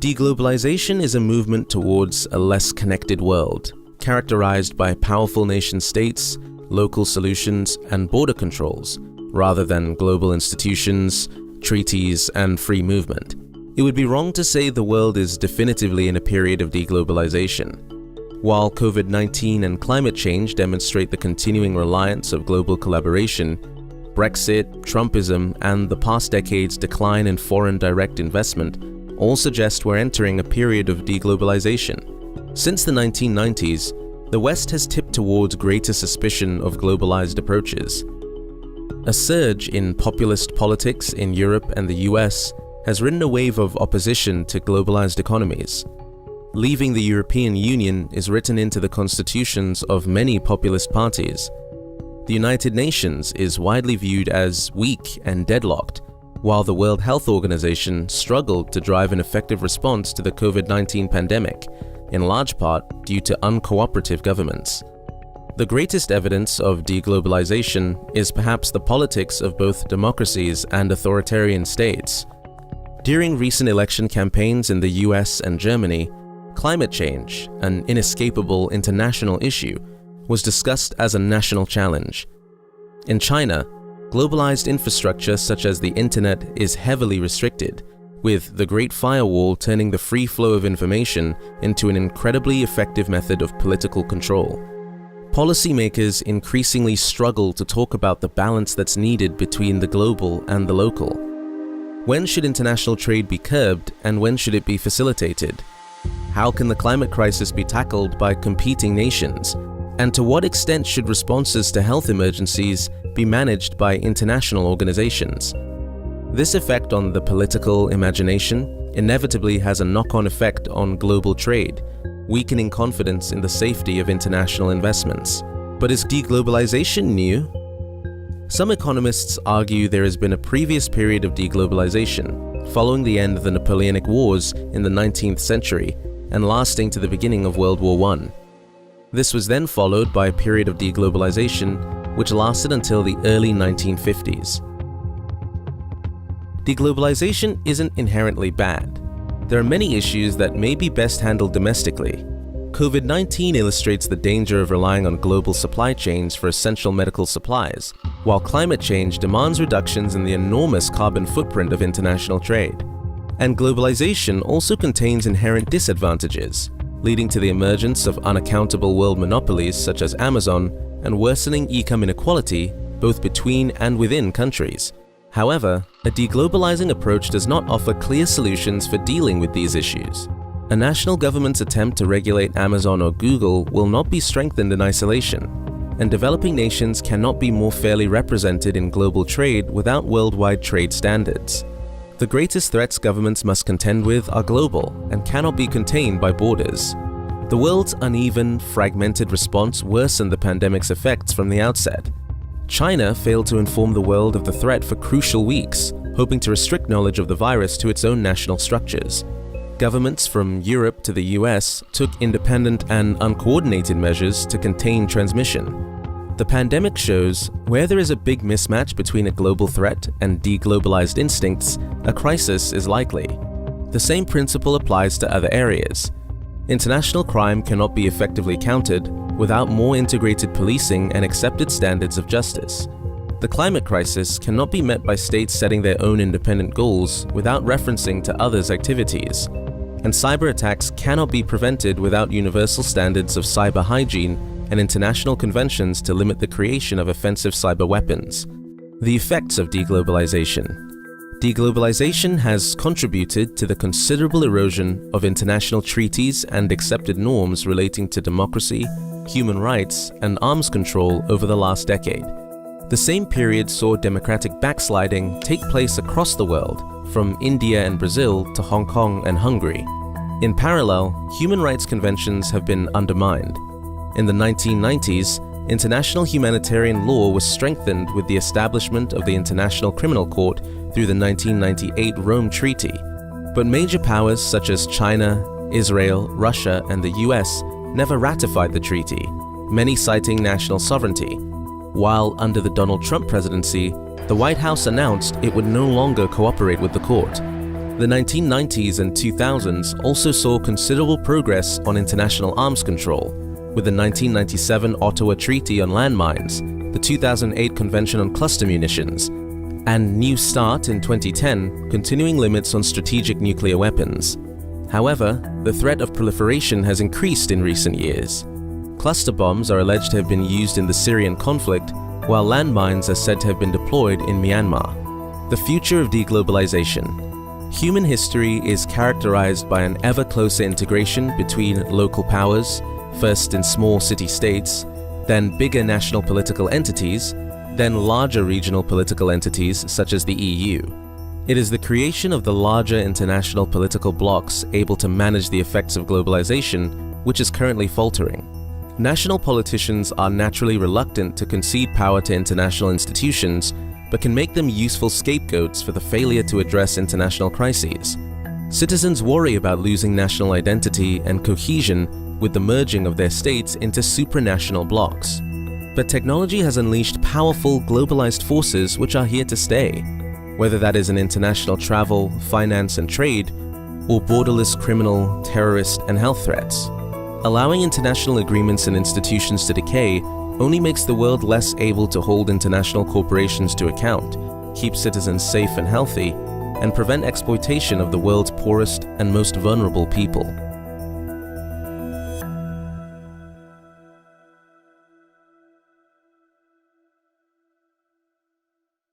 Deglobalization is a movement towards a less connected world, characterized by powerful nation-states, local solutions, and border controls, rather than global institutions, treaties, and free movement. It would be wrong to say the world is definitively in a period of deglobalization. While COVID-19 and climate change demonstrate the continuing reliance of global collaboration, Brexit, Trumpism, and the past decade's decline in foreign direct investment all suggest we're entering a period of deglobalization. Since the 1990s, the West has tipped towards greater suspicion of globalized approaches. A surge in populist politics in Europe and the US has ridden a wave of opposition to globalized economies. Leaving the European Union is written into the constitutions of many populist parties. The United Nations is widely viewed as weak and deadlocked, while the World Health Organization struggled to drive an effective response to the COVID-19 pandemic, in large part due to uncooperative governments. The greatest evidence of deglobalization is perhaps the politics of both democracies and authoritarian states. During recent election campaigns in the US and Germany, climate change, an inescapable international issue, was discussed as a national challenge. In China, globalized infrastructure such as the internet is heavily restricted, with the Great Firewall turning the free flow of information into an incredibly effective method of political control. Policymakers increasingly struggle to talk about the balance that's needed between the global and the local. When should international trade be curbed and when should it be facilitated? How can the climate crisis be tackled by competing nations? And to what extent should responses to health emergencies be managed by international organizations? This effect on the political imagination inevitably has a knock-on effect on global trade, weakening confidence in the safety of international investments. But is deglobalization new? Some economists argue there has been a previous period of deglobalization, following the end of the Napoleonic Wars in the 19th century and lasting to the beginning of World War I. This was then followed by a period of deglobalization which lasted until the early 1950s. Deglobalization isn't inherently bad. There are many issues that may be best handled domestically. COVID-19 illustrates the danger of relying on global supply chains for essential medical supplies, while climate change demands reductions in the enormous carbon footprint of international trade. And globalization also contains inherent disadvantages, leading to the emergence of unaccountable world monopolies such as Amazon and worsening income inequality both between and within countries. However, a deglobalizing approach does not offer clear solutions for dealing with these issues. A national government's attempt to regulate Amazon or Google will not be strengthened in isolation, and developing nations cannot be more fairly represented in global trade without worldwide trade standards. The greatest threats governments must contend with are global and cannot be contained by borders. The world's uneven, fragmented response worsened the pandemic's effects from the outset. China failed to inform the world of the threat for crucial weeks, hoping to restrict knowledge of the virus to its own national structures. Governments from Europe to the US took independent and uncoordinated measures to contain transmission. The pandemic shows where there is a big mismatch between a global threat and deglobalized instincts, a crisis is likely. The same principle applies to other areas. International crime cannot be effectively countered without more integrated policing and accepted standards of justice. The climate crisis cannot be met by states setting their own independent goals without referencing to others' activities. And cyber attacks cannot be prevented without universal standards of cyber hygiene and international conventions to limit the creation of offensive cyber weapons. The effects of deglobalization. Deglobalization has contributed to the considerable erosion of international treaties and accepted norms relating to democracy, human rights, and arms control over the last decade. The same period saw democratic backsliding take place across the world, from India and Brazil to Hong Kong and Hungary. In parallel, human rights conventions have been undermined. In the 1990s, international humanitarian law was strengthened with the establishment of the International Criminal Court through the 1998 Rome Treaty. But major powers such as China, Israel, Russia, and the US never ratified the treaty, many citing national sovereignty. While under the Donald Trump presidency, the White House announced it would no longer cooperate with the court. The 1990s and 2000s also saw considerable progress on international arms control, with the 1997 Ottawa Treaty on Landmines, the 2008 Convention on Cluster Munitions, and New START in 2010 continuing limits on strategic nuclear weapons. However, the threat of proliferation has increased in recent years. Cluster bombs are alleged to have been used in the Syrian conflict, while landmines are said to have been deployed in Myanmar. The future of deglobalization. Human history is characterized by an ever closer integration between local powers, first in small city-states, then bigger national political entities, then larger regional political entities such as the EU. It is the creation of the larger international political blocs able to manage the effects of globalization which is currently faltering. National politicians are naturally reluctant to concede power to international institutions, but can make them useful scapegoats for the failure to address international crises. Citizens worry about losing national identity and cohesion with the merging of their states into supranational blocs. But technology has unleashed powerful globalized forces which are here to stay, whether that is in international travel, finance and trade, or borderless criminal, terrorist and health threats. Allowing international agreements and institutions to decay only makes the world less able to hold international corporations to account, keep citizens safe and healthy, and prevent exploitation of the world's poorest and most vulnerable people.